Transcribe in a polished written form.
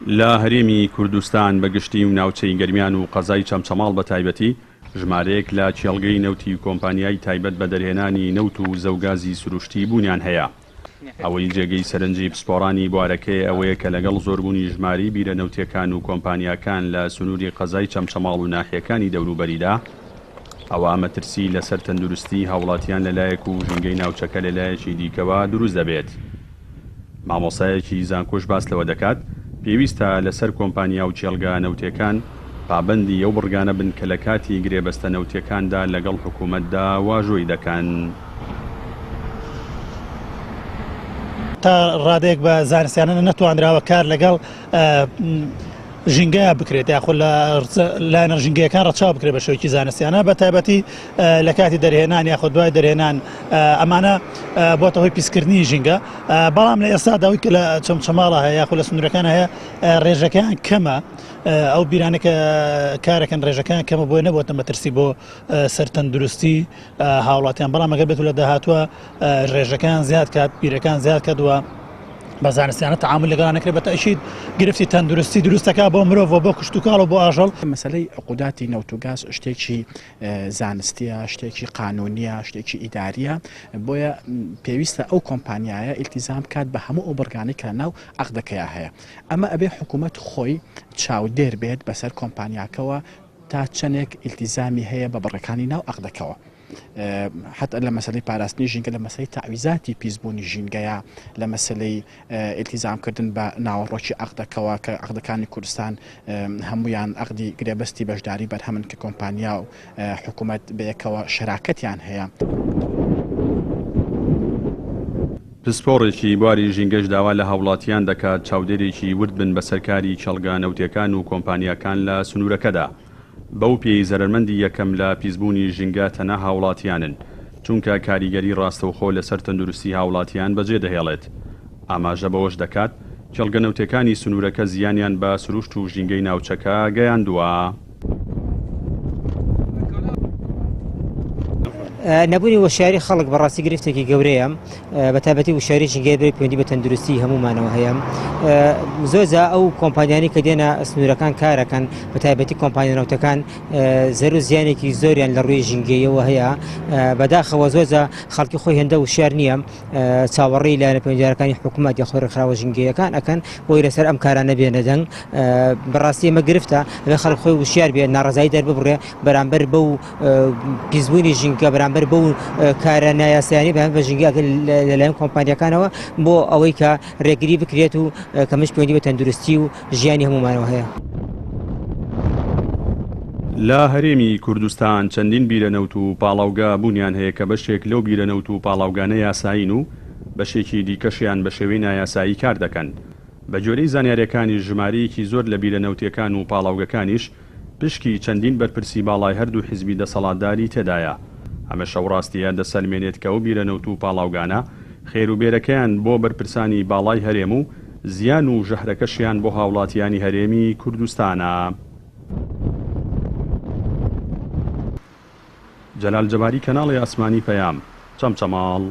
لە هەرێمی کوردستان بەگشتی و ناوچەی گەرمیان و قەزای چەمچەماڵ بە تایبەتی ژمارەیەک لە چێڵگەی نەوتی و کۆمپانیای تایبەت بە دەرهێنانی نەوت و زەوگازی سروشتی بوونیان هەیە. ئەوەی جێگەی سەرنجی پسپۆڕانی بوارەکەی ئەوەیە کە لەگەڵ زۆربوونی ژماری بیرە نەوتیەکان و کۆمپانیاکان لە سنووری قەزای چەمچەماڵ و ناحیەکانی دەوروبەریدا ئەوە مەترسی لەسەر تەندروستی هاوڵاتیان لەلایەک و ژینگەی ناوچەکە لەلایەکی دیکەوە دروست دەبێت. مامۆسایەکی زانکۆش باس لەوە دەکات پێویستە لەسەر کۆمپانیا و چێڵگە نەوتیەکان پابەندی ئەو بڕگانە بن کە لە کاتی گرێبەستە نەوتیەکاندا لەگەڵ حکوومەتدا واژۆی دەکەن. تا ڕادێک بە زانستیانە نەتوانراوە کار لەگەڵ ژینگەیە بکرێت یاخۆ لایەنە ژینگەیەکان ڕەچاو بکرێت بە شێوەیەکی زانستیانە بە تایبەتی لە کاتی دەرهێنان یاخۆ دوای دەرهێنان ئەمانە بۆتە هۆی پیسکردنی ژینگە. بەڵام لە ئێستاداوی کە لە چەمچەماڵە هەیە یاخۆ لە سنوورەکان هەیە ڕێژەکان کەمە، ئەو بیرانەکە کارەکەن ڕێژەکان کەمە بۆی نەبووەتە مەترسی بۆ سەرتەندروستی هاوڵاتیان. بەڵام ئەگەر بێت لە داهاتووە ڕێژەکان زیاد کات بیرەکان زیاد کردووە بە زانستیانە تەعامل لەگەڵان نەکرێت بە تەئکید گرفتی تەندروستی دروستەکە بۆ مرۆڤ بۆ کشتتوکاڵ و بۆ ئاژەڵ. مەسەلەی عقوداتی نەوت و گاز شتێکی زانستیە، شتێکی قانونیە، شتێکی ئیداریە، بۆیە پێویستە ئەو کۆمپانیایە ئیلتیزام کات بە هەموو ئەو بڕگانی کە ناو عەقدەکەیە هەیە. ئەمە ئەبێ حکوومەت خۆی چاودێر بێت بەسەر کۆمپانیاکەوە تا چەندێک ئیلتیزامی هەیە بە بڕەکانی ناو عەقدەکەوە. حتى لە مەسەلەی پاراستنی ژینگە، لە مەسەلەی تعویزاتی پیسبوونی ژینگەیە، لە مەسەلەی ئیلتیزامکردن بە ناوەڕۆکی عەقدەکەوە کە عەقدەکانی کوردستان هەمویان عەقدی گرێبەستی بەشداری بەرهەمن کە کۆمپانیا و حکوومەت بەیەکەوە شەراکەتیان هەیە. پسپۆڕێکی بواری ژینگەش داوا لە هاوڵاتیان دەکات چاودێرێکی ورد بن بە سەرکاری چەڵگە نەوتیەکان و کۆمپانیاکان لە سنوورەکەدا. بەو پێی زەرمەندی یەکەم لە پیسبوونی ژینگە تەنها هاوڵاتیانن، چونکە کاریگەری ڕاستەوخۆ لەسەر تەندروستی هاوڵاتیان بەجێ دەهێڵێت. ئاماژە بەوەش دەکات چێڵگە نەوتیەکانی سنوورەکە زیانیان بە سروشت و ژینگەی ناوچەکە گەیاندووە. نەبوونی وەشاری خەڵک بەڕاستی گرفتێکی گەورەیە، بە تایبەتی وشاری ژینگەی بێت پەیوەندی بە تەندروستی هەمومانەوە هەیە. زۆرجار ئەو کۆمپانیانی کە دێنە سنوورەکان کارەکەن، بە تایبەتی کۆمپانیا نەوتەکان، زەر و زیانێکی زۆریان لە ڕووی ژینگەیەوە هەیە. بەداخەوە زۆرجار خەڵکی خۆی هێندە وشار نییە چاوەڕێی لایەنە پەیوەندیدارەکانی حکوومەت یا خۆی ڕێکخراوە ژینگەیەکان ئەکەن بۆی لەسەر ئەم کارانە بێنە دەنگ. بەڕاستی ئەمە گرفتە، ئەبێ خەڵک خۆی وشیار بێت، ناڕەزایی دەرببڕێ بەرامبەر بەو پیسبوونی ژینگە، بەرامبەر بەو کارە نایاسایانی بە ژینگەکە لەلایەن کۆمپانیەکانەوە، بۆ ئەوەی کە ڕێگری بکرێت و کەمش پەیوەندی بە تەندروستی و ژیانی هەمومانەوە هەیە. لە هەرێمی کوردستان چەندین بیرەنەوت و پاڵاوگا بوونیان هەیە کە بەشێک لەو بیرەنەوت و پاڵاوگانە یاساین و بەشێکی دیکەشیان بە شێوەی نایاسایی کار دەکەن. بە جۆرەی زانیاریەکانی ژمارەیەکی زۆر لە بیرەنەوتیەکان و پاڵاوگەکانیش پشکی چەندین بەرپرسی باڵای هەردوو حیزبی دەسەڵاتداری تێدایە. ئەمە شەوڕاستیە دەسەلمێنێت کە ئەو بیرەنەوت و پاڵاوگانە خێروبێرەکەیان بۆ بەرپرسانی باڵای هەرێم و زیان و ژەهرەکەشیان بۆ هاوڵاتیانی هەرێمی کوردستانە. جەلال جەباری، کەناڵی ئاسمانی پەیام، چەمچەماڵ.